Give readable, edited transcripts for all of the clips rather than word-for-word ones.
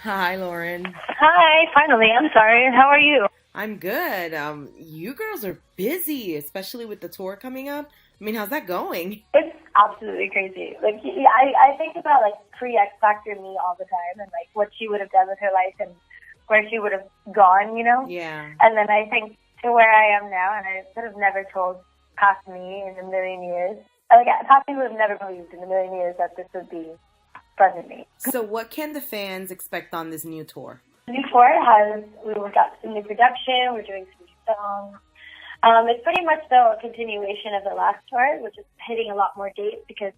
Hi, Lauren. Hi, finally. I'm sorry. How are you? I'm good. You girls are busy, especially with the tour coming up. I mean, how's that going? It's absolutely crazy. I think about like pre-X Factor me all the time and like what she would have done with her life and where she would have gone. Yeah. And then I think to where I am now, and I could have never told past me in a million years. Like past me would have never believed in a million years that this would be present me. So, what can the fans expect on this new tour? The new tour we've got some new production. We're doing some new songs. It's pretty much though a continuation of the last tour, which is hitting a lot more dates because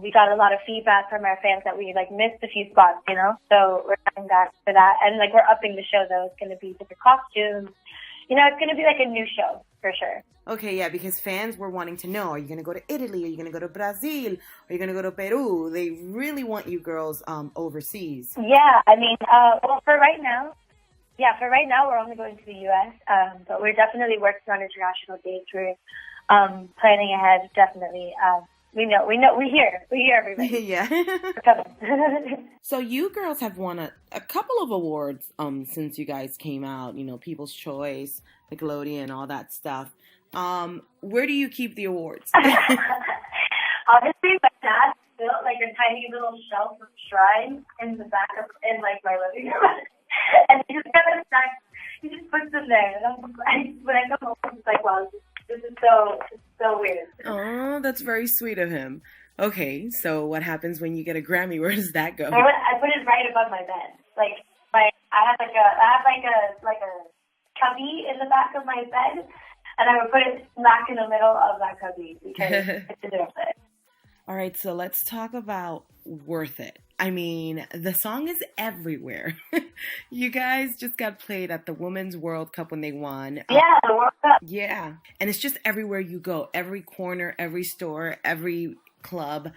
we got a lot of feedback from our fans that we like missed a few spots. So we're coming back for that, and like we're upping the show though. It's going to be different costumes. It's going to be like a new show for sure. Okay, yeah, because fans were wanting to know, are you going to go to Italy? Are you going to go to Brazil? Are you going to go to Peru? They really want you girls overseas. Yeah, I mean, well, for right now, we're only going to the U.S., but we're definitely working on international dates. We're planning ahead, definitely. We hear everybody. Yeah. We're coming. So you girls have won a couple of awards since you guys came out, People's Choice, Nickelodeon, all that stuff. Where do you keep the awards? Honestly, my dad built like a tiny little shelf of shrine in the back of in like my living room. And he just kind of he just puts them there. And when I come home, it's like, wow, this is so weird. Oh, that's very sweet of him. Okay, so what happens when you get a Grammy? Where does that go? I put it right above my bed. I have like a cubby in the back of my bed, and I would put it smack in the middle of that cubby because it's a different bed. All right, so let's talk about Worth It. I mean, the song is everywhere. You guys just got played at the Women's World Cup when they won. Yeah, the World Cup. Yeah, and it's just everywhere you go. Every corner, every store, every club.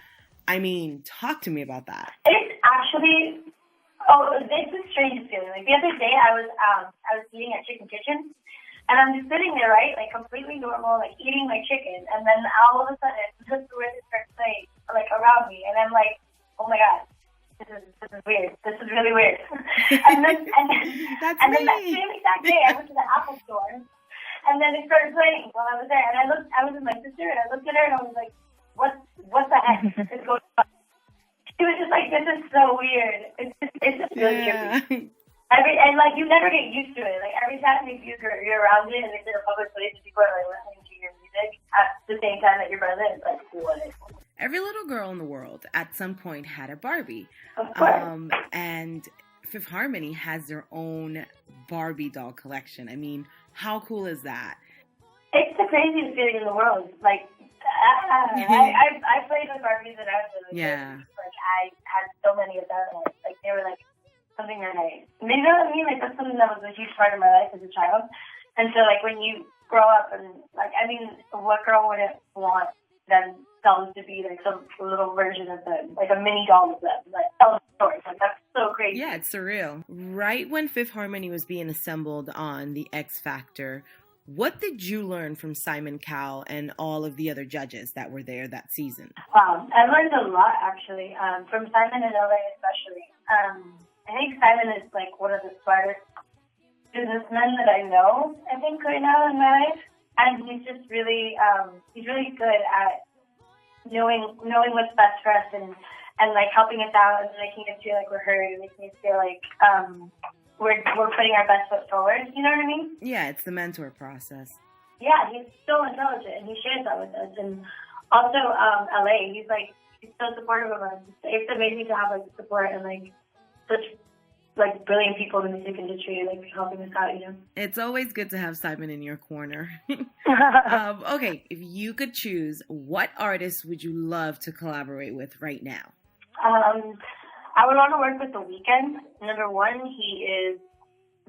I mean, talk to me about that. It's actually, it's the strangest feeling. Like the other day I was eating at Chicken Kitchen. And I'm just sitting there, right, like completely normal, like eating my chicken, and then all of a sudden, just the way it starts playing, like around me, and I'm like, oh my god, this is weird. This is really weird. and then that same exact day, I went to the Apple store, and then it started playing while I was there, and I was with my sister, and I looked at her, and I was like, what the heck is going on? She was just like, this is so weird. It's just really trippy. And like you never get used to it. Like every time you're around it and it's in a public place and people are like listening to your music at the same time that you're present, it's like what? Every little girl in the world at some point had a Barbie. Of course. And Fifth Harmony has their own Barbie doll collection. I mean, how cool is that? It's the craziest feeling in the world. Like I played with Barbies and I was really yeah. Like I had so many of them. Like they were like something that you know what I mean? Like that's something that was a huge part of my life as a child. And so like when you grow up and like, I mean, what girl wouldn't want themselves to be like some little version of them, like a mini doll of them, like tell stories. Like that's so crazy. Yeah, it's surreal. Right when Fifth Harmony was being assembled on the X Factor, what did you learn from Simon Cowell and all of the other judges that were there that season? I learned a lot actually, from Simon and LA especially. I think Simon is like one of the smartest businessmen that I know, I think, right now in my life. And he's just really, he's really good at knowing what's best for us and like helping us out and making us feel like we're heard and making us feel like we're putting our best foot forward. You know what I mean? Yeah, it's the mentor process. Yeah, he's so intelligent and he shares that with us. And also, LA, he's so supportive of us. It's amazing to have like support and like such like brilliant people in the music industry like helping us out, It's always good to have Simon in your corner. Okay, if you could choose, what artist would you love to collaborate with right now? I would want to work with The Weeknd. Number one, he is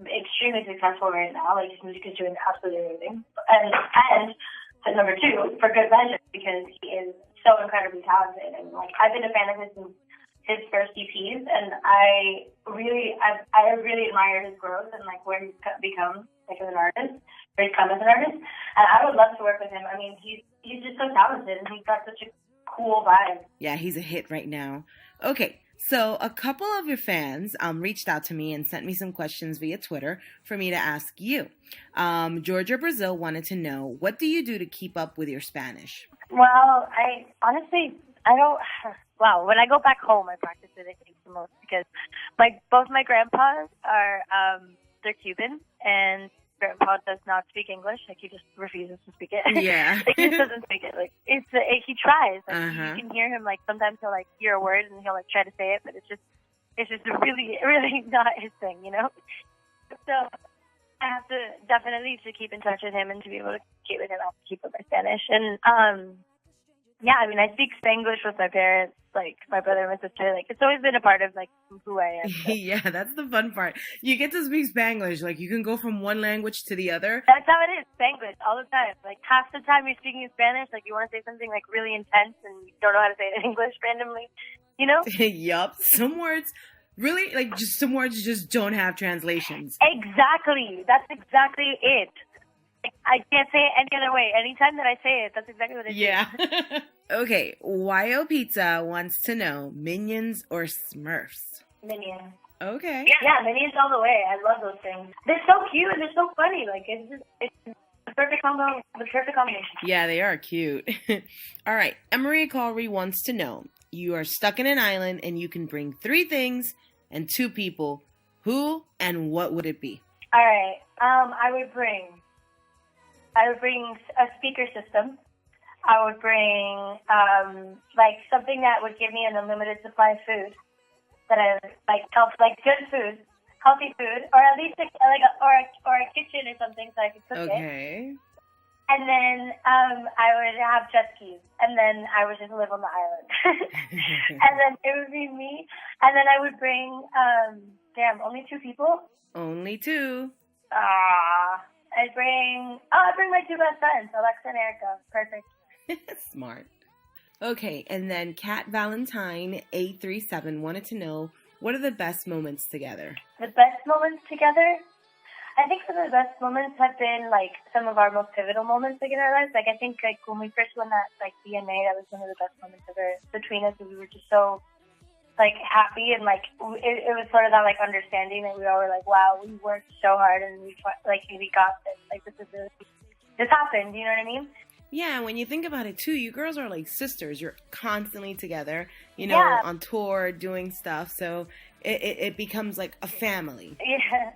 extremely successful right now. Like his music is doing absolutely amazing. And number two, for good measure, because he is so incredibly talented. And like I've been a fan of his since his first EPs, and I really admire his growth and like where he's become like as an artist, where he's come as an artist. And I would love to work with him. I mean, he's just so talented, and he's got such a cool vibe. Yeah, he's a hit right now. Okay, So a couple of your fans reached out to me and sent me some questions via Twitter for me to ask you. Georgia Brazil wanted to know, what do you do to keep up with your Spanish? Well, I honestly, I don't. Well, when I go back home, I practice it, I think, the most because both my grandpas are they're Cuban, and Grandpa does not speak English. Like, he just refuses to speak it. Yeah. Like, he just doesn't speak it. Like, he tries. Like, Uh-huh. you can hear him. Like, sometimes he'll hear a word and he'll try to say it, but it's just really, really not his thing, you know. So I have to definitely to keep in touch with him and to be able to keep with him. I have to keep with my Spanish. And yeah, I mean, I speak Spanglish with my parents, like my brother and my sister. Like, it's always been a part of who I am. So. Yeah, that's the fun part. You get to speak Spanglish. Like, you can go from one language to the other. That's how it is, Spanglish, all the time. Like, half the time you're speaking in Spanish, like you want to say something like really intense and you don't know how to say it in English randomly, you know? Yup. Some words, really, some words just don't have translations. Exactly. That's exactly it. I can't say it any other way. Anytime that I say it, that's exactly what it is. Yeah. Okay, YO Pizza wants to know, Minions or Smurfs? Minions. Okay. Yeah, Minions all the way. I love those things. They're so cute and they're so funny. Like, it's the perfect combo, the perfect combination. Yeah, they are cute. All right, Emery Calry wants to know, you are stuck in an island and you can bring 3 things and 2 people. Who and what would it be? All right. I would bring a speaker system. I would bring something that would give me an unlimited supply of food that I good food, healthy food, or at least a kitchen or something so I could cook it. Okay. And then I would have jet skis, and then I would just live on the island. And then it would be me, and then I would bring only 2 people. Only 2. I'd bring my 2 best friends, Alexa and Erica. Perfect. Smart. Okay, and then Kat Valentine 837 wanted to know, what are the best moments together? The best moments together? I think some of the best moments have been some of our most pivotal moments in our lives. I think when we first won that DNA, that was one of the best moments ever between us. We were just so happy and it was sort of that understanding that we all were wow, we worked so hard and we got this. This happened. You know what I mean? Yeah, when you think about it too, you girls are like sisters. You're constantly together, Yeah. on tour, doing stuff. So it becomes like a family. Yeah.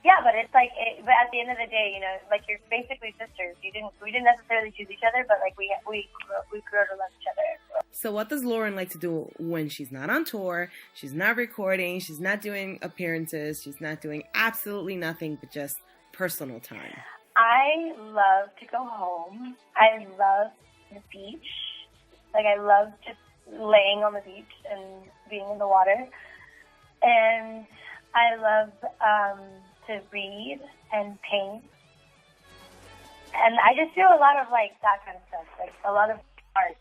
Yeah, but it's but at the end of the day, you're basically sisters. We didn't necessarily choose each other, but we grew to love each other. So what does Lauren like to do when she's not on tour? She's not recording. She's not doing appearances. She's not doing absolutely nothing but just personal time. I love to go home. I love the beach. I love just laying on the beach and being in the water. And I love to read and paint. And I just do a lot of that kind of stuff, a lot of art.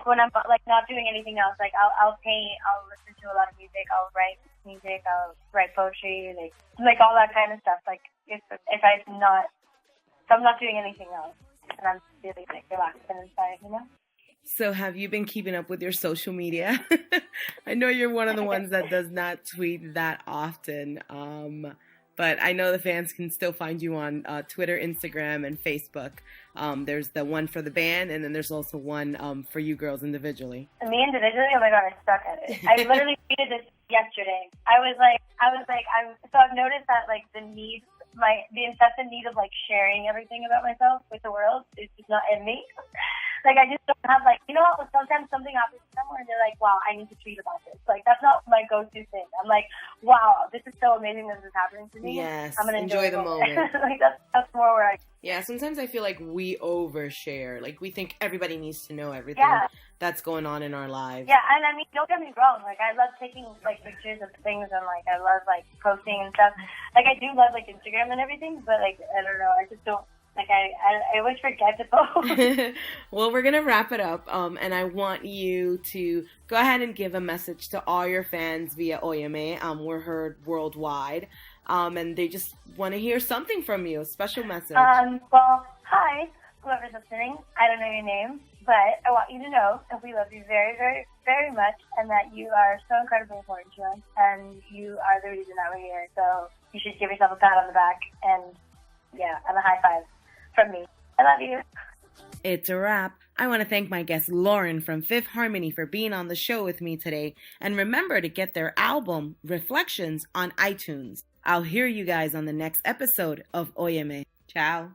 When I'm not doing anything else, I'll paint, I'll listen to a lot of music, I'll write music, I'll write poetry, all that kind of stuff. If I'm not doing anything else, and I'm really relaxed and inside, So have you been keeping up with your social media? I know you're one of the ones that does not tweet that often, but I know the fans can still find you on Twitter, Instagram, and Facebook. There's the one for the band, and then there's also one for you girls individually. Me individually? Oh my god, I suck at it. I literally tweeted this yesterday. So I've noticed that the incessant need of sharing everything about myself with the world is just not in me. I just don't have sometimes something happens to someone and they're wow, I need to tweet about this. That's not my go-to thing. I'm wow, this is so amazing that this is happening to me. Yes, I'm gonna enjoy the moment. that's more where I. Yeah, sometimes I feel like we overshare. We think everybody needs to know everything that's going on in our lives. Yeah, and I mean, don't get me wrong. I love taking pictures of things and I love posting and stuff. I do love Instagram and everything, but I don't know. I just don't. I always forget to post. Well, we're going to wrap it up, and I want you to go ahead and give a message to all your fans via OYE. We're heard worldwide, and they just want to hear something from you, a special message. Well, hi, whoever's listening. I don't know your name, but I want you to know that we love you very, very, very much, and that you are so incredibly important to us, and you are the reason that we're here. So you should give yourself a pat on the back and a high five from me. I love you. It's a wrap. I want to thank my guest Lauren from Fifth Harmony for being on the show with me today. And remember to get their album, Reflections, on iTunes. I'll hear you guys on the next episode of OYE. Ciao.